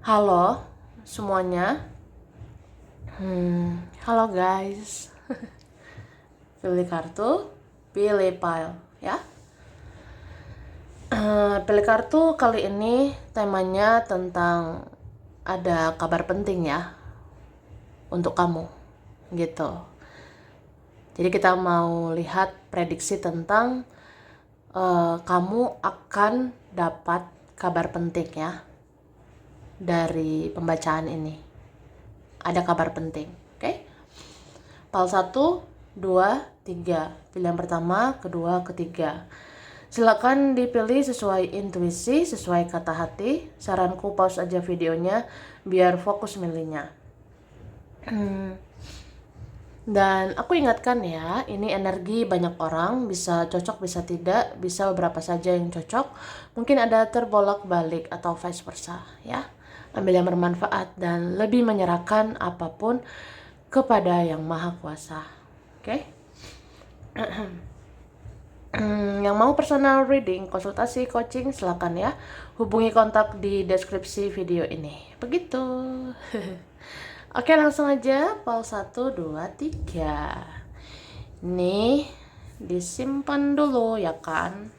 Halo semuanya. Halo guys. Pilih kartu, pilih file ya. Pilih kartu kali ini temanya tentang ada kabar penting ya untuk kamu gitu. Jadi kita mau lihat prediksi tentang kamu akan dapat kabar penting ya dari pembacaan ini. Ada kabar penting, oke? Pal 1, 2, 3. Pilihan pertama, kedua, ketiga. Silakan dipilih sesuai intuisi, sesuai kata hati. Saranku pause aja videonya biar fokus milihnya. Dan aku ingatkan ya, ini energi banyak orang, bisa cocok, bisa tidak, bisa beberapa saja yang cocok. Mungkin ada terbolak-balik atau vice versa ya. Ambil yang bermanfaat dan lebih menyerahkan apapun kepada Yang Maha Kuasa. Oke? Yang mau personal reading, konsultasi, coaching, silakan ya. Hubungi kontak di deskripsi video ini. Begitu. Oke, langsung aja. Pal 1, 2, 3. Nih, disimpan dulu ya kan.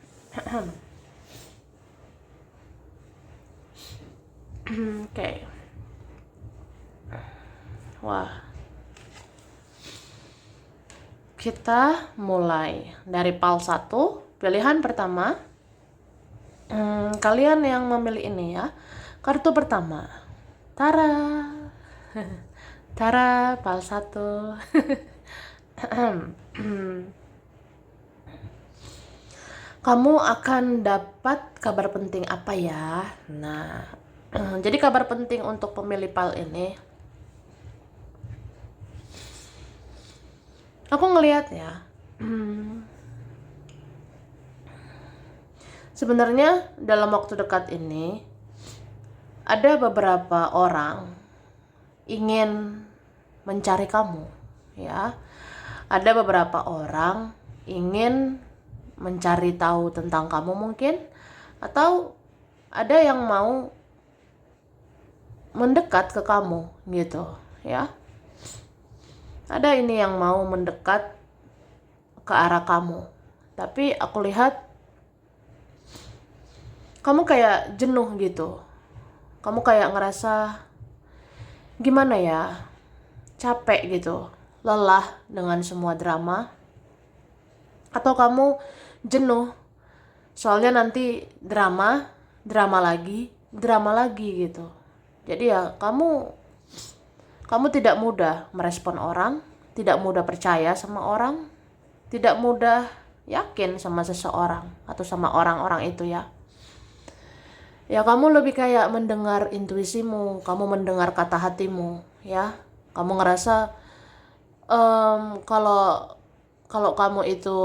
Oke. Wah. Kita mulai dari pal 1. Pilihan pertama. Kalian yang memilih ini ya. Kartu pertama. Tara. Tara, pal 1. Kamu akan dapat kabar penting apa ya? Nah, jadi kabar penting untuk pemilih pal ini, aku ngelihat ya, sebenarnya dalam waktu dekat ini ada beberapa orang ingin mencari kamu ya. Ada beberapa orang ingin mencari tahu tentang kamu mungkin, atau ada yang mau mendekat ke kamu gitu ya. Ada ini yang mau mendekat ke arah kamu, tapi aku lihat kamu kayak jenuh gitu. Kamu kayak ngerasa gimana ya, capek gitu, lelah dengan semua drama, atau kamu jenuh soalnya nanti drama lagi gitu. Jadi ya kamu tidak mudah merespon orang, tidak mudah percaya sama orang, tidak mudah yakin sama seseorang atau sama orang-orang itu ya. Ya kamu lebih kayak mendengar intuisimu, kamu mendengar kata hatimu ya. Kamu ngerasa kalau kamu itu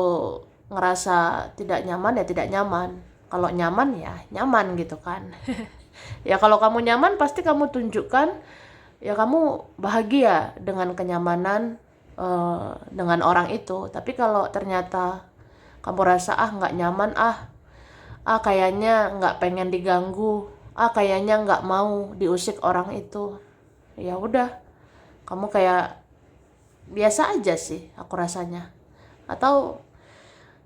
ngerasa tidak nyaman ya tidak nyaman. Kalau nyaman ya nyaman gitu kan. Ya kalau kamu nyaman pasti kamu tunjukkan ya kamu bahagia dengan kenyamanan dengan orang itu. Tapi kalau ternyata kamu rasa nggak nyaman, kayaknya nggak pengen diganggu, kayaknya nggak mau diusik orang itu, ya udah kamu kayak biasa aja sih aku rasanya. Atau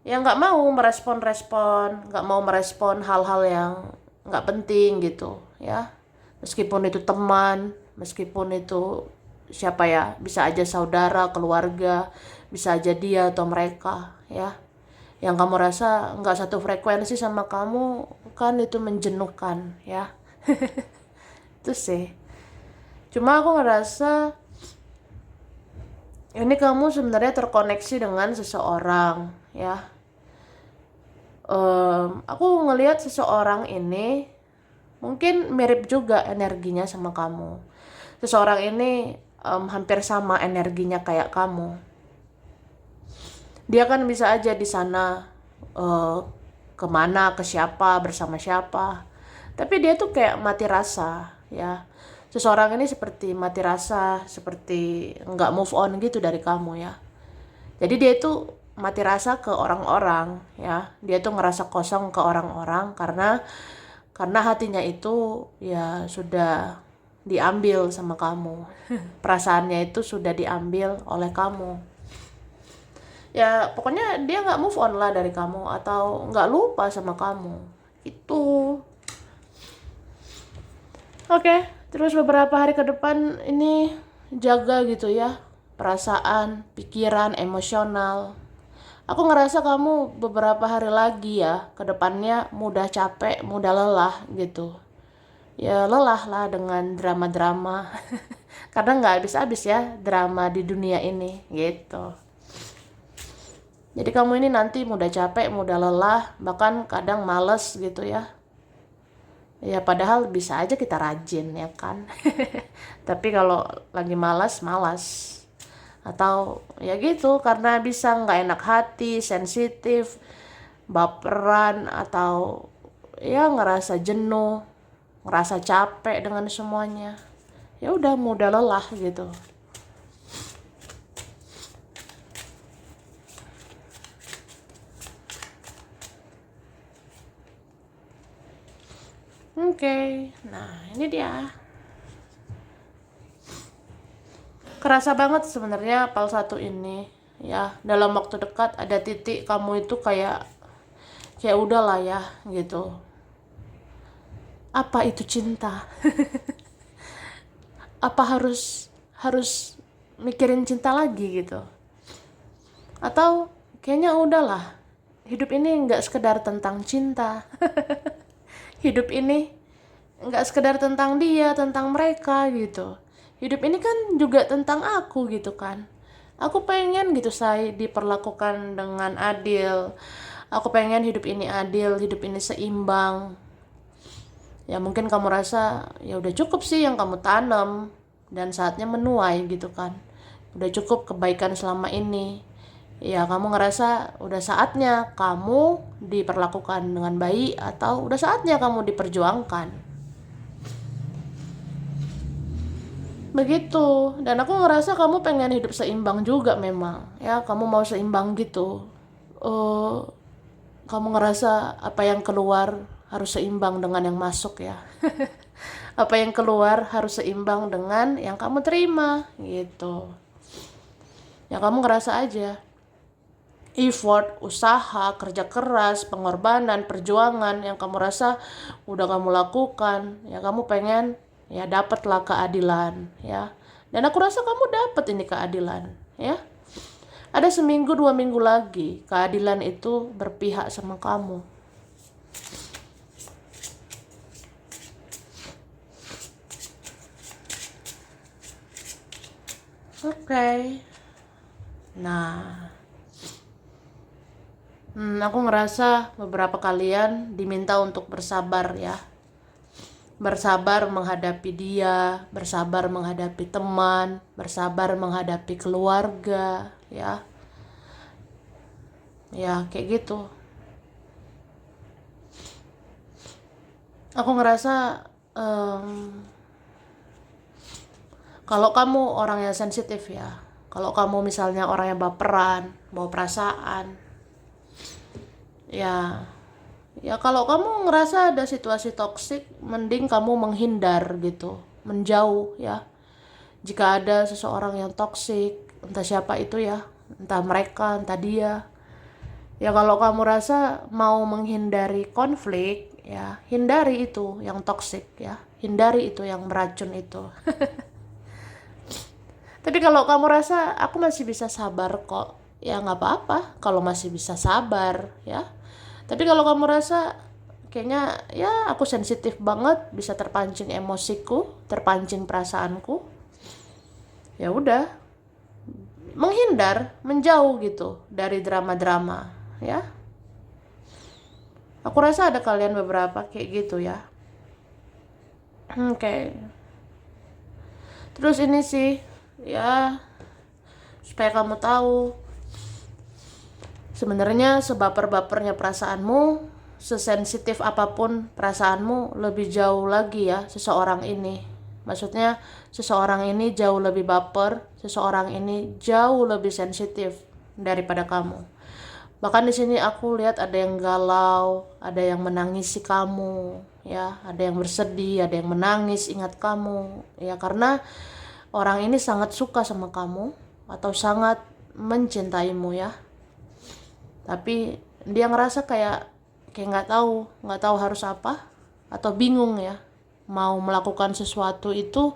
ya nggak mau merespon hal-hal yang nggak penting gitu ya. Meskipun itu teman, meskipun itu siapa ya, bisa aja saudara, keluarga, bisa aja dia atau mereka ya, yang kamu rasa nggak satu frekuensi sama kamu, kan itu menjenuhkan ya. Itu sih. Cuma aku ngerasa ini kamu sebenarnya terkoneksi dengan seseorang ya. Aku ngelihat seseorang ini mungkin mirip juga energinya sama kamu. Seseorang ini hampir sama energinya kayak kamu. Dia kan bisa aja di sana kemana, ke siapa, bersama siapa. Tapi dia tuh kayak mati rasa ya. Seseorang ini seperti mati rasa, seperti nggak move on gitu dari kamu ya. Jadi dia itu mati rasa ke orang-orang ya. Dia tuh ngerasa kosong ke orang-orang karena Karena hatinya itu ya sudah diambil sama kamu. Perasaannya itu sudah diambil oleh kamu. Ya pokoknya dia nggak move on lah dari kamu atau nggak lupa sama kamu. Itu. Oke, terus beberapa hari ke depan ini jaga gitu ya. Perasaan, pikiran, emosional. Aku ngerasa kamu beberapa hari lagi ya ke depannya mudah capek, mudah lelah gitu. Ya lelah lah dengan drama-drama. Karena nggak habis-habis ya drama di dunia ini gitu. Jadi kamu ini nanti mudah capek, mudah lelah, bahkan kadang males gitu ya. Ya padahal bisa aja kita rajin ya kan. Tapi kalau lagi malas, malas. Atau ya gitu karena bisa nggak enak hati, sensitif, baperan, atau ya ngerasa jenuh, ngerasa capek dengan semuanya. Ya udah mudah lelah gitu. Oke, nah ini dia. Kerasa banget sebenarnya PAL 1 ini. Ya, dalam waktu dekat ada titik kamu itu kayak udahlah ya gitu. Apa itu cinta? Apa harus harus mikirin cinta lagi gitu? Atau kayaknya udahlah. Hidup ini nggak sekedar tentang cinta. Hidup ini nggak sekedar tentang dia, tentang mereka gitu. Hidup ini kan juga tentang aku gitu kan. Aku pengen gitu saya diperlakukan dengan adil. Aku pengen hidup ini adil, hidup ini seimbang. Ya mungkin kamu rasa ya udah cukup sih yang kamu tanam dan saatnya menuai gitu kan. Udah cukup kebaikan selama ini. Ya kamu ngerasa udah saatnya kamu diperlakukan dengan baik atau udah saatnya kamu diperjuangkan. Begitu. Dan aku ngerasa kamu pengen hidup seimbang juga memang. Ya kamu mau seimbang gitu. Eh, kamu ngerasa apa yang keluar harus seimbang dengan yang masuk ya. Apa yang keluar harus seimbang dengan yang kamu terima gitu. Ya kamu ngerasa aja effort, usaha, kerja keras, pengorbanan, perjuangan yang kamu rasa udah kamu lakukan, ya kamu pengen ya dapatlah keadilan ya. Dan aku rasa kamu dapat ini keadilan ya. Ada seminggu 2 minggu lagi keadilan itu berpihak sama kamu. Oke. Nah, aku ngerasa beberapa kalian diminta untuk bersabar ya. Bersabar menghadapi dia, bersabar menghadapi teman, bersabar menghadapi keluarga ya. Ya, kayak gitu. Aku ngerasa kalau kamu orang yang sensitif ya, kalau kamu misalnya orang yang baperan, bawa perasaan, ya kalau kamu ngerasa ada situasi toksik, mending kamu menghindar gitu, menjauh ya. Jika ada seseorang yang toksik, entah siapa itu ya, entah mereka, entah dia, ya kalau kamu rasa mau menghindari konflik, ya hindari itu yang toksik ya, hindari itu yang beracun itu. Tapi kalau kamu rasa aku masih bisa sabar kok, ya nggak apa-apa kalau masih bisa sabar ya. Tapi kalau kamu rasa kayaknya ya aku sensitif banget, bisa terpancing emosiku, terpancing perasaanku, ya udah menghindar, menjauh gitu dari drama-drama ya. Aku rasa ada kalian beberapa kayak gitu ya. Oke. Terus ini sih ya supaya kamu tahu sebenarnya sebaper-bapernya perasaanmu, sesensitif apapun perasaanmu, lebih jauh lagi ya seseorang ini. Maksudnya seseorang ini jauh lebih baper, seseorang ini jauh lebih sensitif daripada kamu. Bahkan di sini aku lihat ada yang galau, ada yang menangisi kamu, ya, ada yang bersedih, ada yang menangis ingat kamu, ya, karena orang ini sangat suka sama kamu atau sangat mencintaimu, ya. Tapi dia ngerasa kayak nggak tahu harus apa, atau bingung, ya, mau melakukan sesuatu itu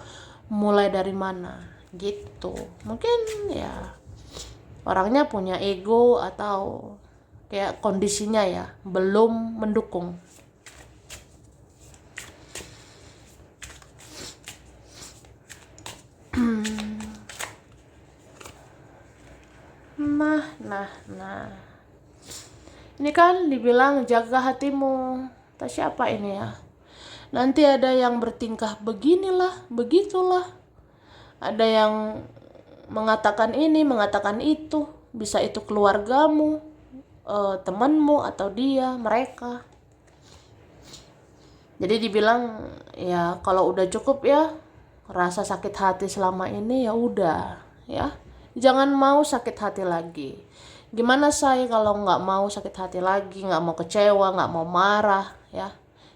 mulai dari mana, gitu. Mungkin ya orangnya punya ego atau kayak kondisinya ya belum mendukung. Nah. Ini kan dibilang jaga hatimu. Tak siapa ini ya? Nanti ada yang bertingkah beginilah, begitulah. Ada yang mengatakan ini, mengatakan itu. Bisa itu keluargamu, temanmu, atau dia, mereka. Jadi dibilang ya kalau udah cukup ya, rasa sakit hati selama ini ya udah, ya. Jangan mau sakit hati lagi. Gimana saya kalau nggak mau sakit hati lagi, nggak mau kecewa, nggak mau marah, ya.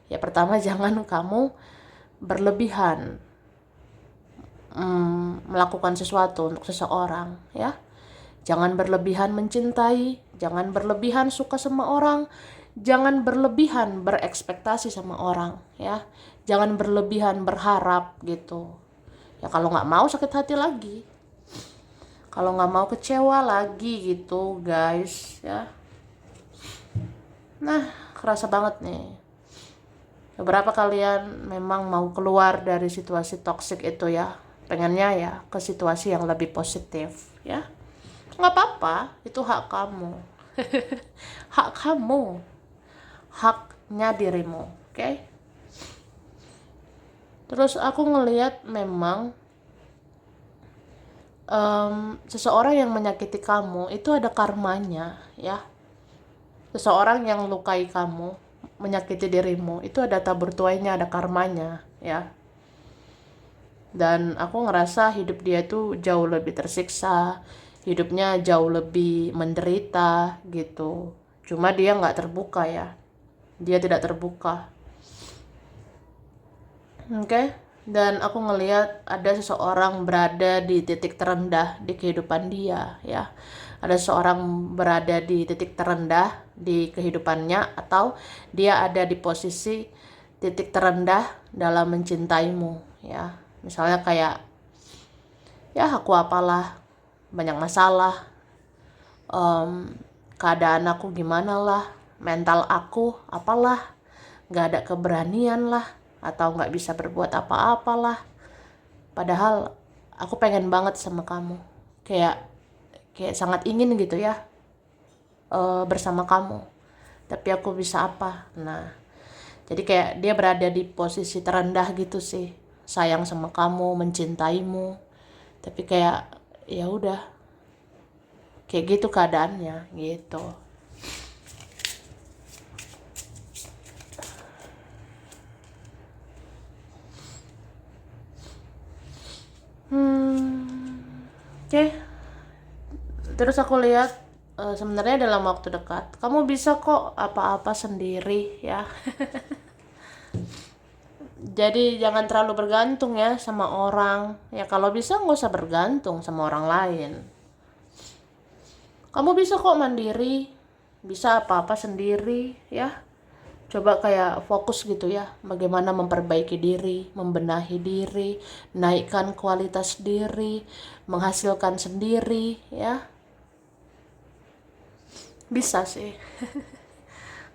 Ya pertama jangan kamu berlebihan melakukan sesuatu untuk seseorang, ya. Jangan berlebihan mencintai, jangan berlebihan suka sama orang, jangan berlebihan berekspektasi sama orang, ya. Jangan berlebihan berharap gitu. Ya kalau nggak mau sakit hati lagi, kalau nggak mau kecewa lagi gitu, guys, ya. Nah, kerasa banget nih. Beberapa kalian memang mau keluar dari situasi toksik itu, ya. Pengennya ya ke situasi yang lebih positif, ya. Nggak apa-apa, itu hak kamu. Hak kamu, haknya dirimu, oke? Terus aku ngelihat memang seseorang yang menyakiti kamu itu ada karmanya, ya. Seseorang yang lukai kamu, menyakiti dirimu, itu ada tabur tuainya, ada karmanya, ya. Dan aku ngerasa hidup dia tuh jauh lebih tersiksa, hidupnya jauh lebih menderita gitu. Cuma dia nggak terbuka, ya. Dia tidak terbuka. Oke. Dan aku ngelihat ada seseorang berada di titik terendah di kehidupan dia, ya. Ada seseorang berada di titik terendah di kehidupannya, atau dia ada di posisi titik terendah dalam mencintaimu, ya. Misalnya kayak, ya aku apalah, banyak masalah, keadaan aku gimana lah, mental aku apalah, nggak ada keberanian lah, atau nggak bisa berbuat apa-apalah. Padahal aku pengen banget sama kamu, kayak sangat ingin gitu ya, bersama kamu. Tapi aku bisa apa? Nah, jadi kayak dia berada di posisi terendah gitu sih, sayang sama kamu, mencintaimu. Tapi kayak ya udah, kayak gitu keadaannya gitu. Oke. Terus aku lihat sebenarnya dalam waktu dekat kamu bisa kok apa-apa sendiri, ya. Jadi jangan terlalu bergantung ya sama orang. Ya kalau bisa nggak usah bergantung sama orang lain. Kamu bisa kok mandiri, bisa apa-apa sendiri, ya. Coba kayak fokus gitu ya, bagaimana memperbaiki diri, membenahi diri, naikkan kualitas diri, menghasilkan sendiri, ya. Bisa sih.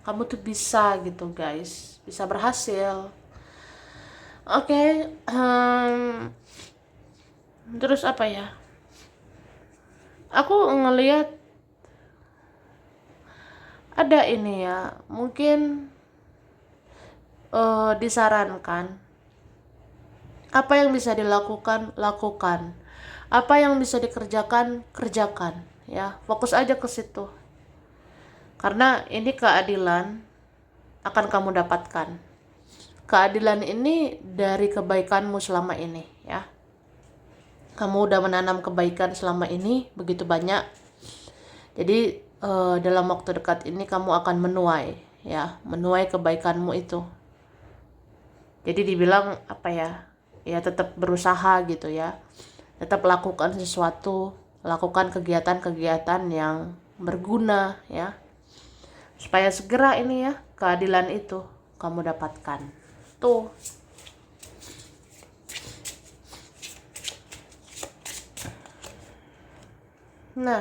Kamu tuh bisa gitu, guys. Bisa berhasil. Oke, terus apa ya? Aku ngelihat ada ini ya, mungkin disarankan apa yang bisa dilakukan, lakukan. Apa yang bisa dikerjakan, kerjakan, ya. Fokus aja ke situ. Karena ini keadilan akan kamu dapatkan. Keadilan ini dari kebaikanmu selama ini, ya. Kamu udah menanam kebaikan selama ini begitu banyak. Jadi dalam waktu dekat ini kamu akan menuai, ya, menuai kebaikanmu itu. Jadi dibilang apa ya? Ya tetap berusaha gitu ya. Tetap lakukan sesuatu, lakukan kegiatan-kegiatan yang berguna ya. Supaya segera ini ya, keadilan itu kamu dapatkan. Tuh. Nah,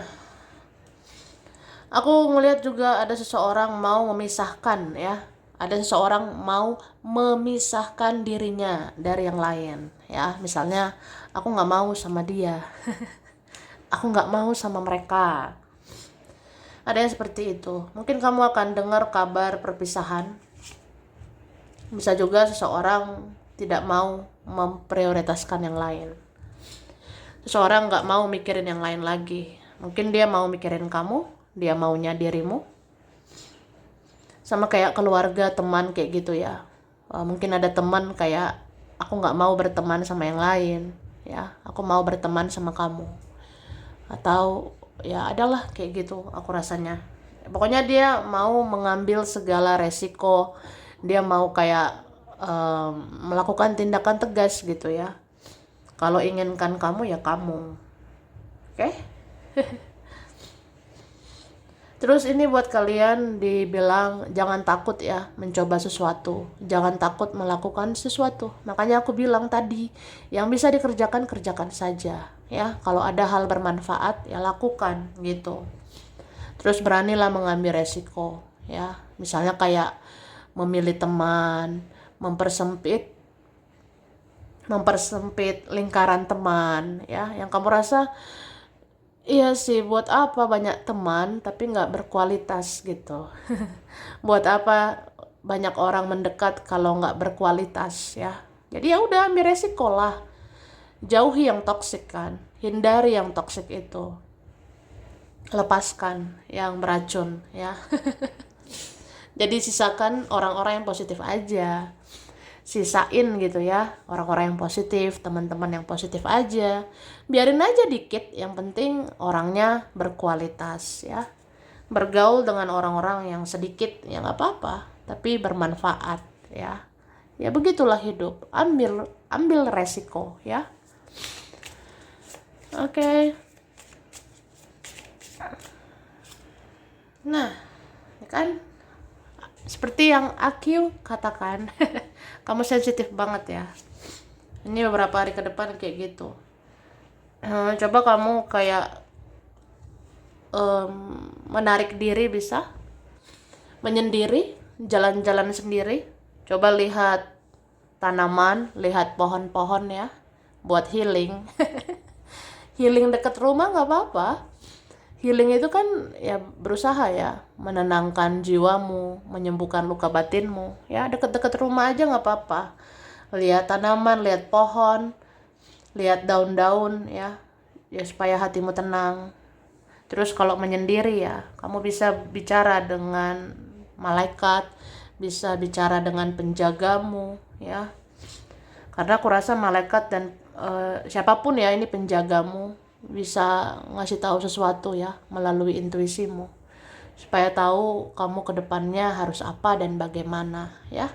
aku ngelihat juga ada seseorang mau memisahkan ya. Ada seseorang mau memisahkan dirinya dari yang lain ya. Misalnya aku nggak mau sama dia. Aku nggak mau sama mereka. Ada yang seperti itu. Mungkin kamu akan dengar kabar perpisahan. Bisa juga seseorang tidak mau memprioritaskan yang lain. Seseorang nggak mau mikirin yang lain lagi. Mungkin dia mau mikirin kamu, dia maunya dirimu. Sama kayak keluarga, teman kayak gitu ya. Mungkin ada teman kayak aku nggak mau berteman sama yang lain, ya. Aku mau berteman sama kamu. Atau ya adalah kayak gitu aku rasanya. Pokoknya dia mau mengambil segala resiko. Dia mau kayak melakukan tindakan tegas gitu ya. Kalau inginkan kamu ya kamu. Oke? Terus ini buat kalian dibilang jangan takut ya mencoba sesuatu. Jangan takut melakukan sesuatu. Makanya aku bilang tadi, yang bisa dikerjakan kerjakan saja ya. Kalau ada hal bermanfaat ya lakukan gitu. Terus beranilah mengambil resiko ya. Misalnya kayak memilih teman, mempersempit lingkaran teman ya, yang kamu rasa iya sih, buat apa banyak teman tapi nggak berkualitas gitu. Buat apa banyak orang mendekat kalau nggak berkualitas ya. Jadi ya udah ambil resiko lah. Jauhi yang toksik kan, hindari yang toksik itu. Lepaskan yang beracun ya. Jadi sisakan orang-orang yang positif aja. Sisain gitu ya, orang-orang yang positif, teman-teman yang positif aja. Biarin aja dikit, yang penting orangnya berkualitas ya. Bergaul dengan orang-orang yang sedikit ya nggak apa-apa, tapi bermanfaat ya. Ya begitulah hidup, ambil resiko ya. Oke. Nah, ya kan seperti yang Akyu katakan, kamu sensitif banget ya. Ini beberapa hari ke depan kayak gitu. Coba kamu kayak menarik diri, bisa menyendiri, jalan-jalan sendiri. Coba lihat tanaman, lihat pohon-pohon ya, buat healing. Healing deket rumah nggak apa-apa. Healing itu kan ya berusaha ya menenangkan jiwamu, menyembuhkan luka batinmu. Ya deket-deket rumah aja nggak apa-apa. Lihat tanaman, lihat pohon, lihat daun-daun ya, ya supaya hatimu tenang. Terus kalau menyendiri ya, kamu bisa bicara dengan malaikat, bisa bicara dengan penjagamu ya. Karena aku rasa malaikat dan siapapun ya ini penjagamu bisa ngasih tahu sesuatu ya melalui intuisimu, supaya tahu kamu ke depannya harus apa dan bagaimana ya.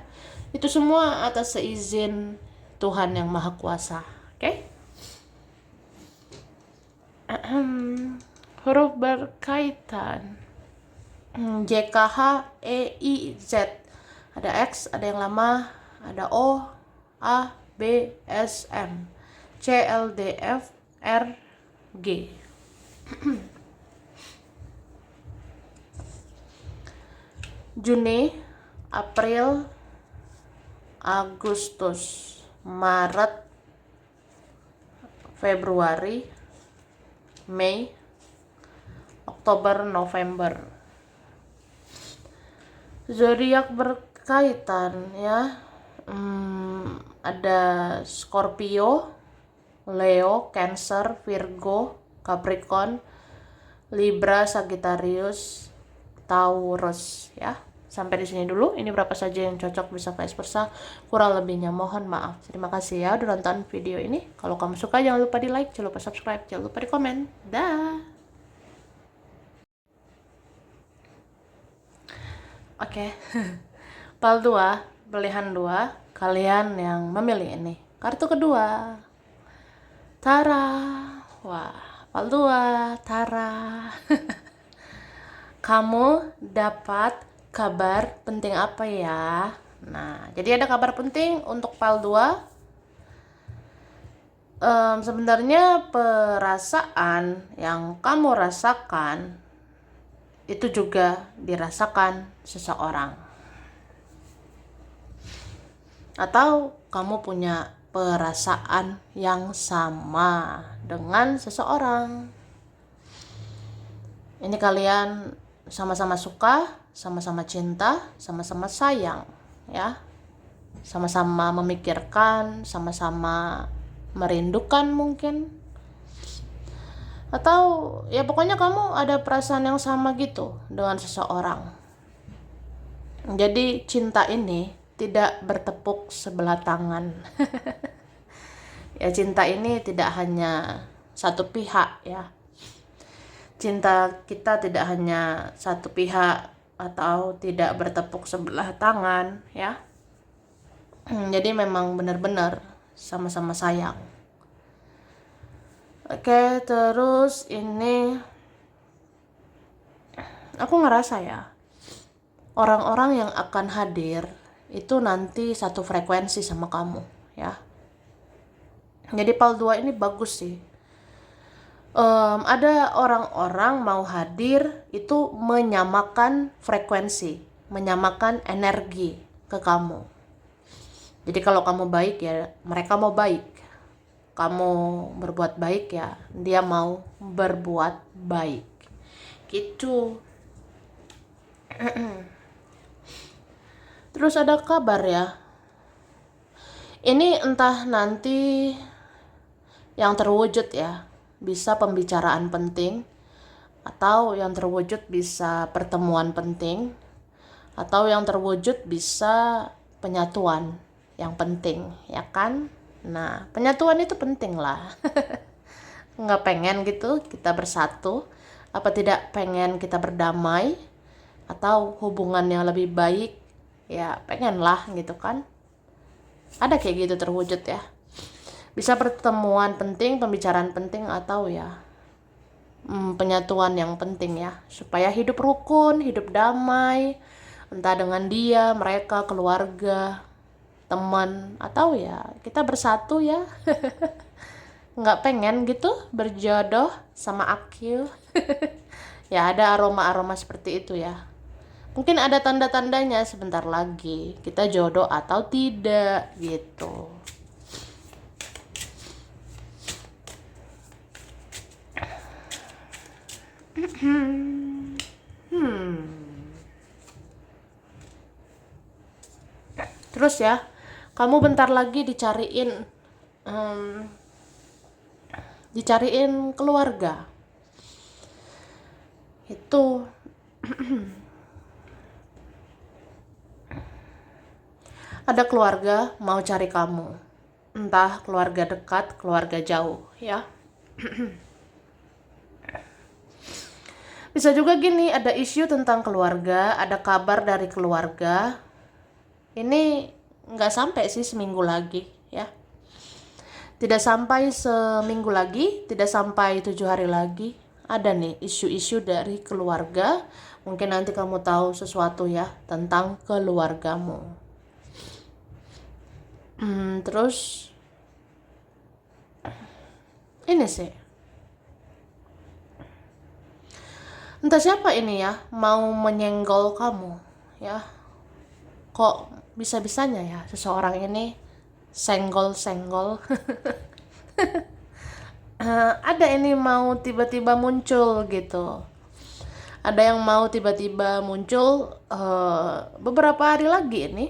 Itu semua atas seizin Tuhan yang Maha Kuasa. Oke? Huruf berkaitan. JKHEIZ. Ada X, ada yang lama, ada O, A, B, S, M, C, L, D, F, R, G. Juni, April, Agustus, Maret, Februari, Mei, Oktober, November. Zodiak berkaitan ya. Ada Scorpio, Leo, Cancer, Virgo, Capricorn, Libra, Sagittarius, Taurus ya. Sampai di sini dulu. Ini berapa saja yang cocok bisa vice versa. Kurang lebihnya mohon maaf. Terima kasih ya udah nonton video ini. Kalau kamu suka jangan lupa di like, jangan lupa subscribe, jangan lupa di komen. Dah. Oke. Pal 2, pilihan 2, kalian yang memilih ini. Kartu kedua. Tara. Wah, pal 2, Tara. Kamu dapat kabar penting apa ya? Nah, jadi ada kabar penting untuk pal 2. Sebenarnya perasaan yang kamu rasakan itu juga dirasakan seseorang. Atau kamu punya perasaan yang sama dengan seseorang. Ini kalian sama-sama suka, sama-sama cinta, sama-sama sayang, ya. Sama-sama memikirkan, sama-sama merindukan mungkin. Atau ya pokoknya kamu ada perasaan yang sama gitu dengan seseorang. Jadi cinta ini tidak bertepuk sebelah tangan. Ya, cinta ini tidak hanya satu pihak, ya. Cinta kita tidak hanya satu pihak atau tidak bertepuk sebelah tangan, ya. Jadi memang benar-benar sama-sama sayang. Oke, terus ini aku ngerasa ya, orang-orang yang akan hadir itu nanti satu frekuensi sama kamu, ya. Jadi pal 2 ini bagus sih. Ada orang-orang mau hadir itu menyamakan frekuensi, menyamakan energi ke kamu. Jadi kalau kamu baik ya mereka mau baik. Kamu berbuat baik ya dia mau berbuat baik. Gitu. Terus ada kabar ya. Ini entah nanti yang terwujud ya, bisa pembicaraan penting, atau yang terwujud bisa pertemuan penting, atau yang terwujud bisa penyatuan yang penting, ya kan? Nah, penyatuan itu penting lah. Nggak pengen gitu kita bersatu, apa tidak pengen kita berdamai, atau hubungan yang lebih baik, ya pengen lah gitu kan. Ada kayak gitu terwujud ya. Bisa pertemuan penting, pembicaraan penting, atau ya penyatuan yang penting ya. Supaya hidup rukun, hidup damai, entah dengan dia, mereka, keluarga, teman, atau ya kita bersatu ya. Nggak pengen gitu berjodoh sama Akil. Ya ada aroma-aroma seperti itu ya. Mungkin ada tanda-tandanya sebentar lagi kita jodoh atau tidak gitu. Terus ya, kamu bentar lagi dicariin keluarga. Itu ada keluarga mau cari kamu. Entah keluarga dekat, keluarga jauh, ya. Bisa juga gini, ada isu tentang keluarga, ada kabar dari keluarga. Ini nggak sampai sih seminggu lagi, ya. Tidak sampai seminggu lagi, tidak sampai 7 hari lagi. Ada nih isu-isu dari keluarga. Mungkin nanti kamu tahu sesuatu ya tentang keluargamu. Terus ini sih. Entah siapa ini ya mau menyenggol kamu, ya. Kok bisa-bisanya ya seseorang ini senggol-senggol. Ada ini mau tiba-tiba muncul gitu. Ada yang mau tiba-tiba muncul beberapa hari lagi ini.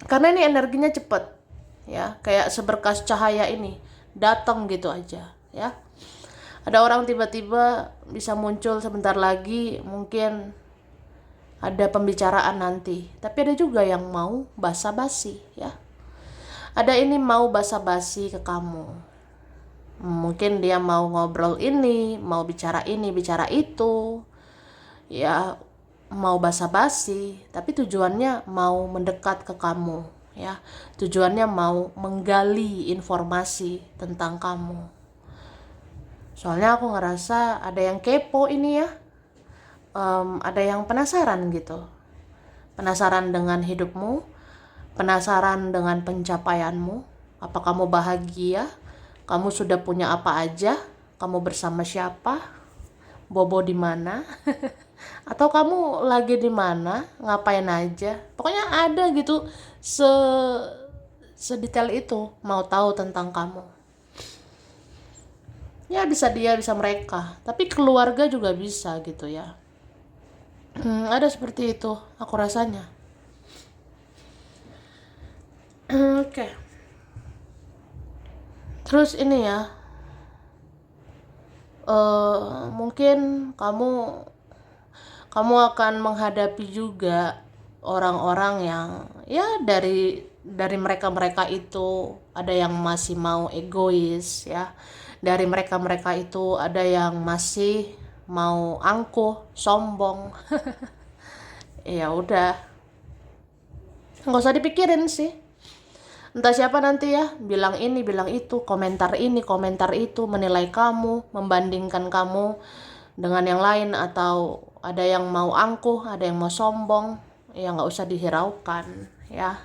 Karena ini energinya cepet, ya, kayak seberkas cahaya ini datang gitu aja, ya. Ada orang tiba-tiba bisa muncul sebentar lagi, mungkin ada pembicaraan nanti. Tapi ada juga yang mau basa-basi, ya. Ada ini mau basa-basi ke kamu. Mungkin dia mau ngobrol ini, mau bicara ini, bicara itu. Ya, mau basa-basi, tapi tujuannya mau mendekat ke kamu, ya. Tujuannya mau menggali informasi tentang kamu. Soalnya aku ngerasa ada yang kepo ini ya, ada yang penasaran gitu. Penasaran dengan hidupmu, penasaran dengan pencapaianmu. Apa kamu bahagia? Kamu sudah punya apa aja? Kamu bersama siapa? Bobo di mana? Atau kamu lagi di mana? Ngapain aja? Pokoknya ada gitu sedetail itu mau tahu tentang kamu. Ya bisa dia, bisa mereka. Tapi keluarga juga bisa gitu ya. Ada seperti itu aku rasanya. Oke. Terus ini ya, mungkin kamu akan menghadapi juga orang-orang yang ya dari mereka-mereka itu ada yang masih mau egois ya. Dari mereka-mereka itu ada yang masih mau angkuh, sombong. Ya udah, nggak usah dipikirin sih. Entah siapa nanti ya, bilang ini, bilang itu, komentar ini, komentar itu, menilai kamu, membandingkan kamu dengan yang lain, atau ada yang mau angkuh, ada yang mau sombong, ya nggak usah dihiraukan, ya.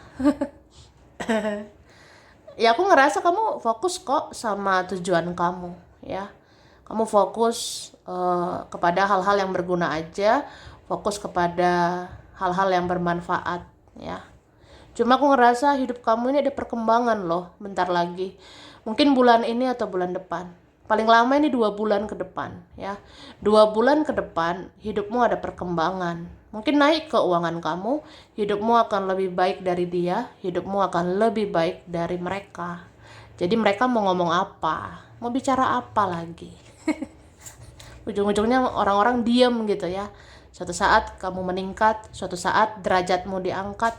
Ya aku ngerasa kamu fokus kok sama tujuan kamu, ya. Kamu fokus kepada hal-hal yang berguna aja, fokus kepada hal-hal yang bermanfaat, ya. Cuma aku ngerasa hidup kamu ini ada perkembangan loh, bentar lagi. Mungkin bulan ini atau bulan depan. Paling lama ini 2 bulan ke depan ya. 2 bulan ke depan hidupmu ada perkembangan. Mungkin naik keuangan kamu, hidupmu akan lebih baik dari dia, hidupmu akan lebih baik dari mereka. Jadi mereka mau ngomong apa, mau bicara apa lagi. Ujung-ujungnya orang-orang diem gitu ya. Suatu saat kamu meningkat, suatu saat derajatmu diangkat,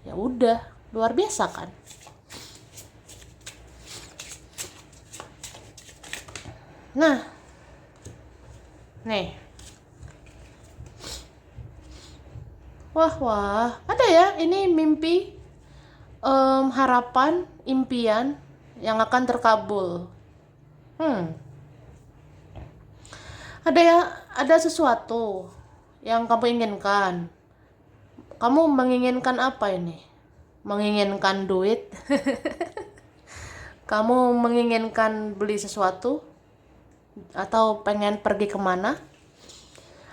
ya udah, luar biasa kan. Nah, nih, wah, ada ya ini mimpi, harapan, impian yang akan terkabul. Ada ya, ada sesuatu yang kamu inginkan. Kamu menginginkan apa ini? Menginginkan duit? Kamu menginginkan beli sesuatu? Atau pengen pergi kemana?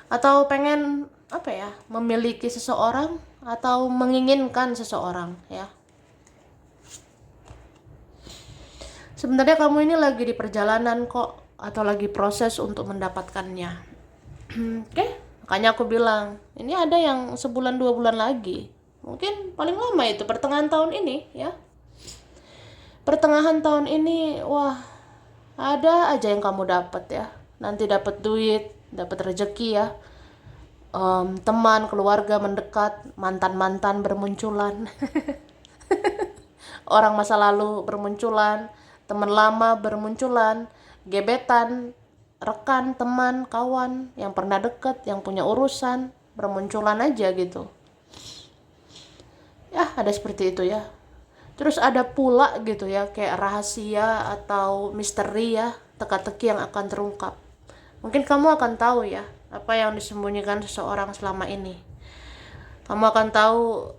Atau pengen apa ya, memiliki seseorang? Atau menginginkan seseorang ya? Sebenarnya kamu ini lagi di perjalanan kok, atau lagi proses untuk mendapatkannya. Oke, makanya aku bilang ini ada yang 1-2 bulan lagi, mungkin paling lama itu pertengahan tahun ini ya. Pertengahan tahun ini, wah, ada aja yang kamu dapat ya. Nanti dapat duit, dapat rezeki ya. Teman, keluarga mendekat, mantan-mantan bermunculan. Orang masa lalu bermunculan, teman lama bermunculan, gebetan, rekan, teman, kawan yang pernah deket, yang punya urusan bermunculan aja gitu. Ya, ada seperti itu ya. Terus ada pula gitu ya, kayak rahasia atau misteri ya, teka-teki yang akan terungkap. Mungkin kamu akan tahu ya, apa yang disembunyikan seseorang selama ini. Kamu akan tahu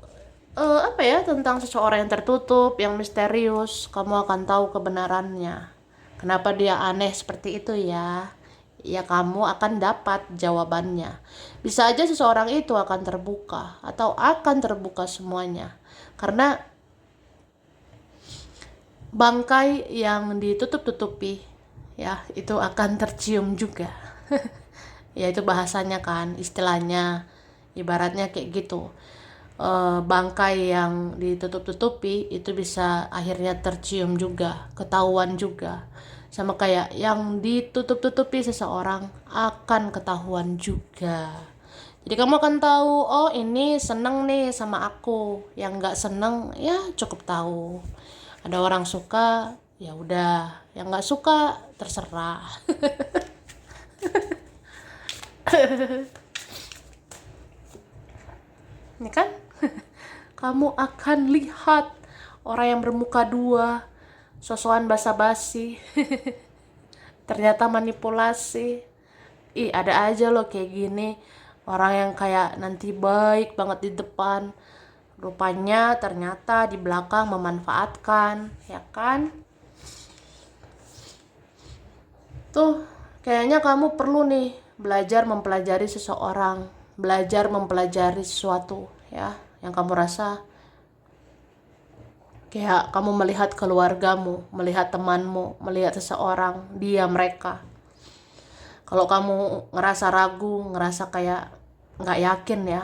apa ya, tentang seseorang yang tertutup, yang misterius. Kamu akan tahu kebenarannya. Kenapa dia aneh seperti itu ya? Ya kamu akan dapat jawabannya. Bisa aja seseorang itu akan terbuka atau akan terbuka semuanya. Karena bangkai yang ditutup-tutupi ya itu akan tercium juga. Ya itu bahasanya kan, istilahnya ibaratnya kayak gitu. Bangkai yang ditutup-tutupi itu bisa akhirnya tercium juga, ketahuan juga. Sama kayak yang ditutup-tutupi seseorang akan ketahuan juga. Jadi kamu akan tahu, oh ini seneng nih sama aku, yang nggak seneng ya cukup tahu. Ada orang suka, ya udah, yang nggak suka terserah. ya kan? Kamu akan lihat orang yang bermuka dua, sosokan basa-basi, ternyata manipulasi. Ih, ada aja loh kayak gini, orang yang kayak nanti baik banget di depan, rupanya ternyata di belakang memanfaatkan, ya kan? Tuh, kayaknya kamu perlu nih belajar mempelajari seseorang, belajar mempelajari sesuatu ya, yang kamu rasa kayak kamu melihat keluargamu, melihat temanmu, melihat seseorang, dia mereka. Kalau kamu ngerasa ragu, ngerasa kayak nggak yakin ya,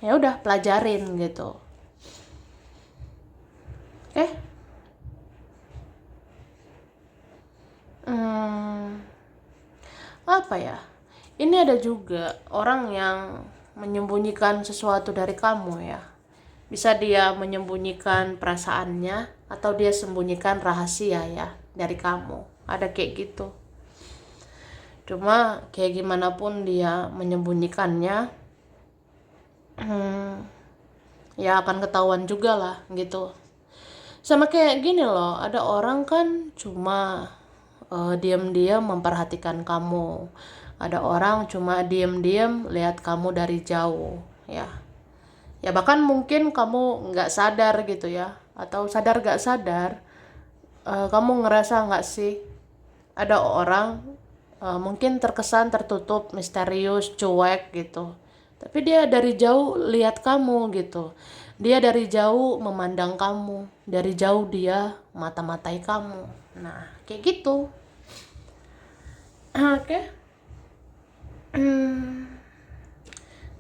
ya udah pelajarin gitu. Oke? Hmm, apa ya? Ini ada juga orang yang menyembunyikan sesuatu dari kamu ya. Bisa dia menyembunyikan perasaannya atau dia sembunyikan rahasia ya dari kamu. Ada kayak gitu. Cuma kayak gimana pun dia menyembunyikannya, ya akan ketahuan juga lah gitu. Sama kayak gini loh, ada orang kan cuma diam-diam memperhatikan kamu. Ada orang cuma diam-diam lihat kamu dari jauh, ya. Ya bahkan mungkin kamu nggak sadar gitu ya, atau sadar nggak sadar, kamu ngerasa nggak sih ada orang mungkin terkesan tertutup, misterius, cuek gitu. Tapi dia dari jauh lihat kamu gitu. Dia dari jauh memandang kamu, dari jauh dia mata-matai kamu. Nah, kayak gitu. Oke.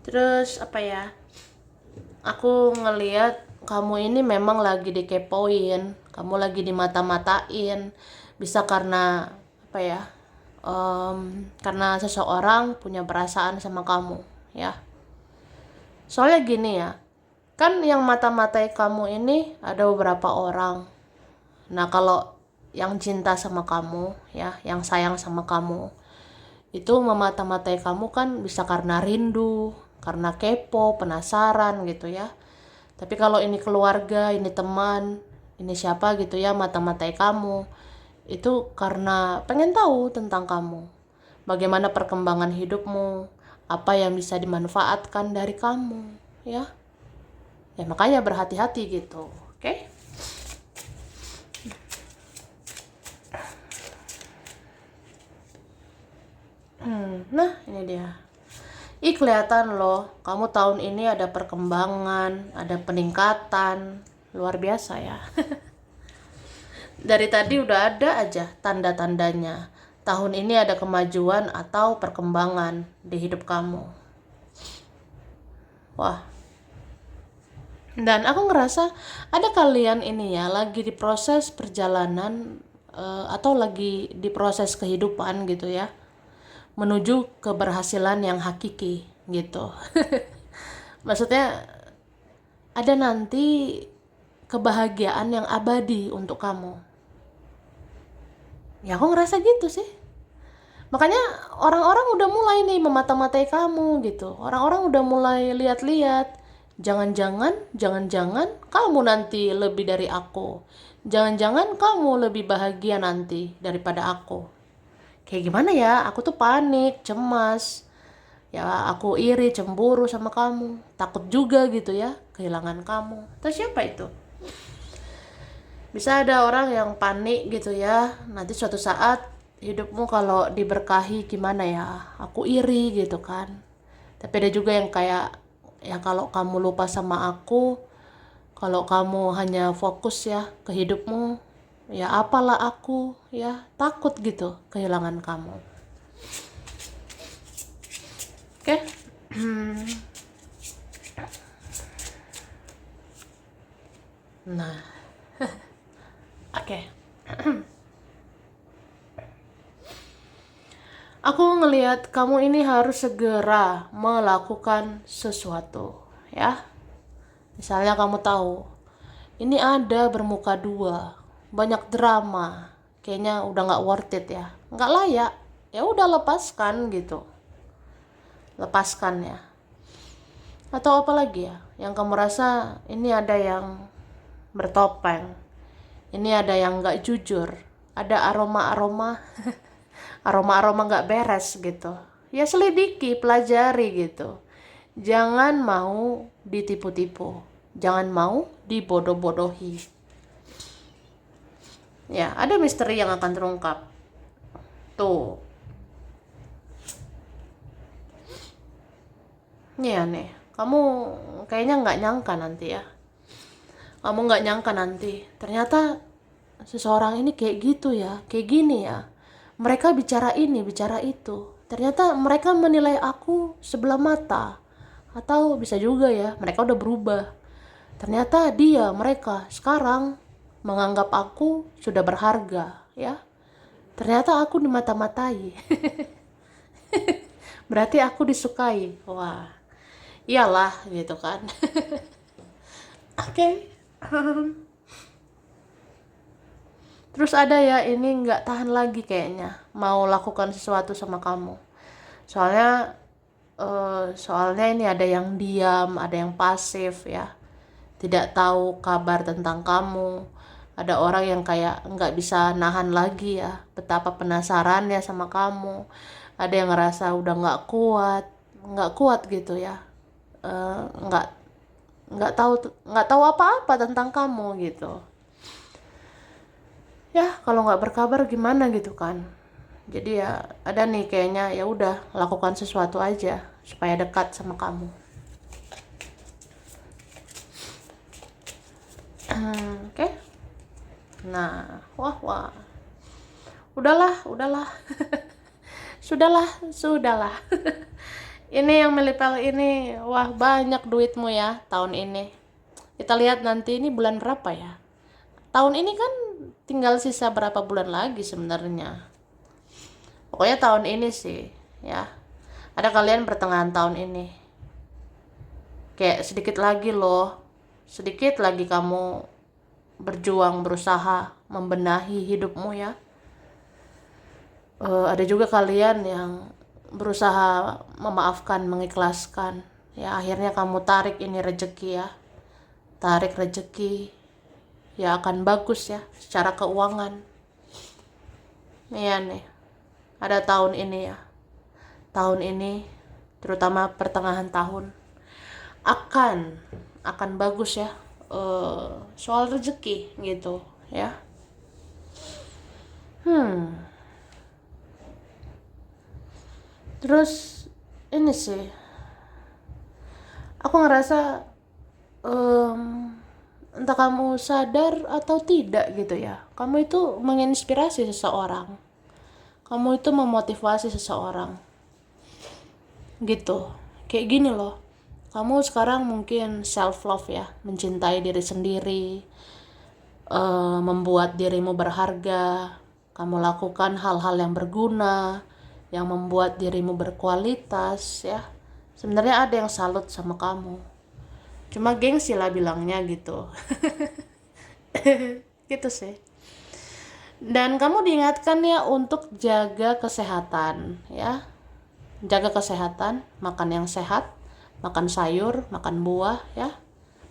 Terus apa ya? Aku ngeliat kamu ini memang lagi dikepoin, kamu lagi dimata-matain. Bisa karena apa ya? Karena seseorang punya perasaan sama kamu, ya. Soalnya gini ya, kan yang mata-matai kamu ini ada beberapa orang. Nah, kalau yang cinta sama kamu, ya, yang sayang sama kamu, itu memata-matai kamu kan bisa karena rindu, karena kepo, penasaran gitu ya. Tapi kalau ini keluarga, ini teman, ini siapa gitu ya, mata-matai kamu, itu karena pengen tahu tentang kamu. Bagaimana perkembangan hidupmu, apa yang bisa dimanfaatkan dari kamu, ya. Ya makanya berhati-hati gitu, oke? Nah, ini dia. Kelihatan loh, kamu tahun ini ada perkembangan, ada peningkatan, luar biasa ya. Dari tadi udah ada aja tanda-tandanya. Tahun ini ada kemajuan atau perkembangan di hidup kamu. Wah. Dan aku ngerasa ada kalian ini ya lagi di proses perjalanan atau lagi di proses kehidupan gitu ya. Menuju keberhasilan yang hakiki gitu. Maksudnya ada nanti kebahagiaan yang abadi untuk kamu. Ya aku ngerasa gitu sih. Makanya orang-orang udah mulai nih memata-matai kamu gitu. Orang-orang udah mulai lihat-lihat. Jangan-jangan kamu nanti lebih dari aku. Jangan-jangan kamu lebih bahagia nanti daripada aku. Kayak gimana ya? Aku tuh panik, cemas. Ya aku iri, cemburu sama kamu. Takut juga gitu ya, kehilangan kamu. Terus siapa itu? Bisa ada orang yang panik gitu ya, nanti suatu saat hidupmu kalau diberkahi gimana ya, aku iri gitu kan. Tapi ada juga yang kayak, ya kalau kamu lupa sama aku, kalau kamu hanya fokus ya ke hidupmu, ya apalah aku ya, takut gitu kehilangan kamu. Oke? Nah, oke. Aku ngelihat kamu ini harus segera melakukan sesuatu, ya. Misalnya kamu tahu, ini ada bermuka dua, banyak drama, kayaknya udah nggak worth it ya, nggak layak, ya udah lepaskan gitu, lepaskan ya. Atau apa lagi ya yang kamu rasa ini ada yang bertopeng, ini ada yang nggak jujur, ada aroma-aroma aroma-aroma nggak beres gitu. Ya selidiki, pelajari gitu. Jangan mau ditipu-tipu, jangan mau dibodoh-bodohi. Ya, ada misteri yang akan terungkap. Tuh. Ya nih, kamu kayaknya nggak nyangka nanti ya. Kamu nggak nyangka nanti. Ternyata seseorang ini kayak gitu ya, kayak gini ya. Mereka bicara ini, bicara itu. Ternyata mereka menilai aku sebelah mata. Atau bisa juga ya, mereka udah berubah. Ternyata mereka sekarang menganggap aku sudah berharga, ya. Ternyata aku dimata-matai. Berarti aku disukai. Wah, iyalah gitu kan. Oke. Terus ada ya ini nggak tahan lagi kayaknya mau lakukan sesuatu sama kamu. Soalnya ini ada yang diam, ada yang pasif ya. Tidak tahu kabar tentang kamu. Ada orang yang kayak nggak bisa nahan lagi ya, betapa penasarannya sama kamu. Ada yang ngerasa udah nggak kuat gitu ya. Eh, nggak nggak tahu apa-apa tentang kamu gitu. Ya kalau nggak berkabar gimana gitu kan. Jadi ya ada nih kayaknya ya udah lakukan sesuatu aja supaya dekat sama kamu. Oke. Nah, wah. Udahlah. Sudahlah. Ini yang Melipel ini, wah banyak duitmu ya tahun ini. Kita lihat nanti ini bulan berapa ya. Tahun ini kan tinggal sisa berapa bulan lagi sebenarnya. Pokoknya tahun ini sih, ya. Ada kalian pertengahan tahun ini. Kayak sedikit lagi loh. Sedikit lagi kamu berjuang, berusaha membenahi hidupmu ya. Ada juga kalian yang berusaha memaafkan, mengikhlaskan. Ya akhirnya kamu tarik ini rezeki ya. Tarik rezeki. Ya akan bagus ya secara keuangan. Iya nih. Ada tahun ini ya. Tahun ini terutama pertengahan tahun akan bagus ya. Soal rezeki gitu ya. Terus ini sih aku ngerasa entah kamu sadar atau tidak gitu ya, kamu itu menginspirasi seseorang, kamu itu memotivasi seseorang gitu. Kayak gini loh, kamu sekarang mungkin self love ya, mencintai diri sendiri, membuat dirimu berharga, kamu lakukan hal-hal yang berguna, yang membuat dirimu berkualitas ya. Sebenarnya ada yang salut sama kamu, cuma gengsi lah bilangnya gitu. Gitu sih. Dan kamu diingatkan ya untuk jaga kesehatan ya. Jaga kesehatan, makan yang sehat, makan sayur, makan buah ya.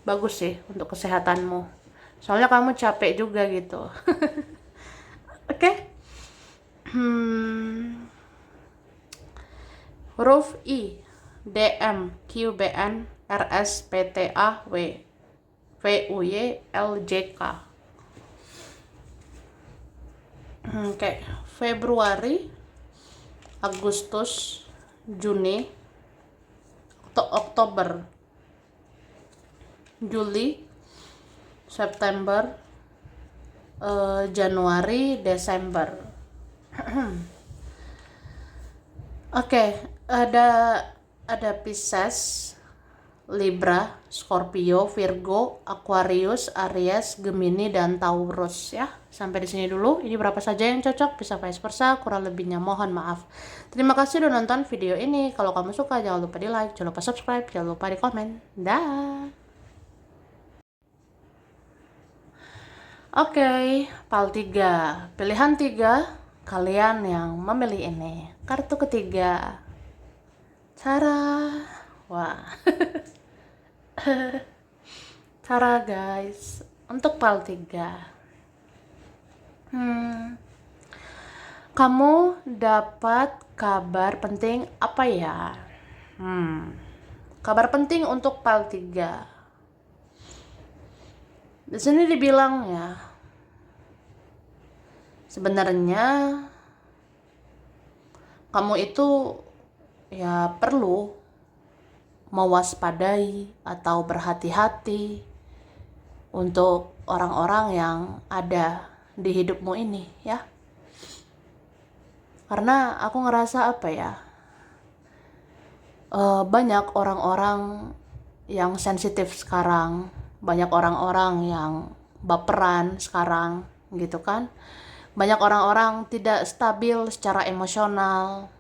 Bagus sih untuk kesehatanmu. Soalnya kamu capek juga gitu. Oke. Huruf I, DM, QBN, RSPTAW, VUY, LJK. Oke, Februari, Agustus, Juni, Oktober, Juli, September, Januari, Desember. Oke, ada Pisces, Libra, Scorpio, Virgo, Aquarius, Aries, Gemini, dan Taurus ya. Sampai di sini dulu. Ini berapa saja yang cocok, bisa vice versa, kurang lebihnya mohon maaf. Terima kasih udah nonton video ini. Kalau kamu suka jangan lupa di like, jangan lupa subscribe, jangan lupa di komen. Dah. Oke, PAL 3. Pilihan 3, kalian yang memilih ini. Kartu ketiga. Cara. Wah. Cara guys, untuk part 3. Kamu dapat kabar penting apa ya? Kabar penting untuk part 3. Di sini dibilang ya, sebenarnya kamu itu ya perlu mewaspadai atau berhati-hati untuk orang-orang yang ada di hidupmu ini ya. Karena aku ngerasa apa ya, banyak orang-orang yang sensitif sekarang, banyak orang-orang yang baperan sekarang gitu kan. Banyak orang-orang tidak stabil secara emosional.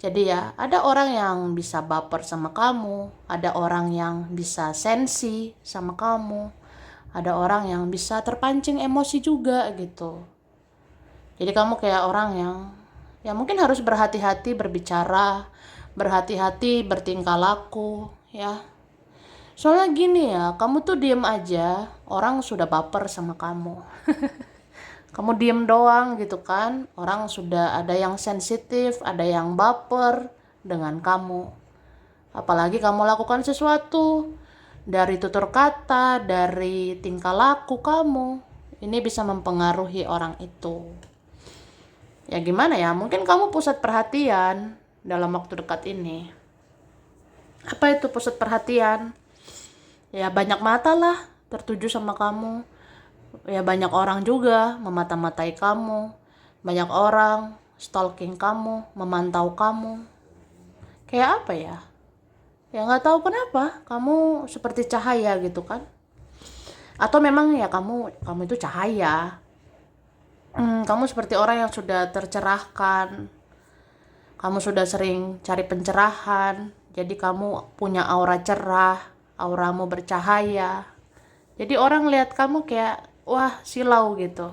Jadi ya, ada orang yang bisa baper sama kamu, ada orang yang bisa sensi sama kamu, ada orang yang bisa terpancing emosi juga gitu. Jadi kamu kayak orang yang ya mungkin harus berhati-hati berbicara, berhati-hati bertingkah laku ya. Soalnya gini ya, kamu tuh diem aja, orang sudah baper sama kamu. Kamu diem doang gitu kan, orang sudah ada yang sensitif, ada yang baper dengan kamu. Apalagi kamu lakukan sesuatu, dari tutur kata, dari tingkah laku kamu, ini bisa mempengaruhi orang itu. Ya gimana ya, mungkin kamu pusat perhatian dalam waktu dekat ini. Apa itu pusat perhatian? Ya banyak mata lah tertuju sama kamu. Ya banyak orang juga memata-matai kamu, banyak orang stalking kamu, memantau kamu. Kayak apa ya? Ya nggak tahu kenapa kamu seperti cahaya gitu kan? Atau memang ya kamu itu cahaya. Kamu seperti orang yang sudah tercerahkan. Kamu sudah sering cari pencerahan, jadi kamu punya aura cerah, auramu bercahaya. Jadi orang lihat kamu kayak wah silau gitu.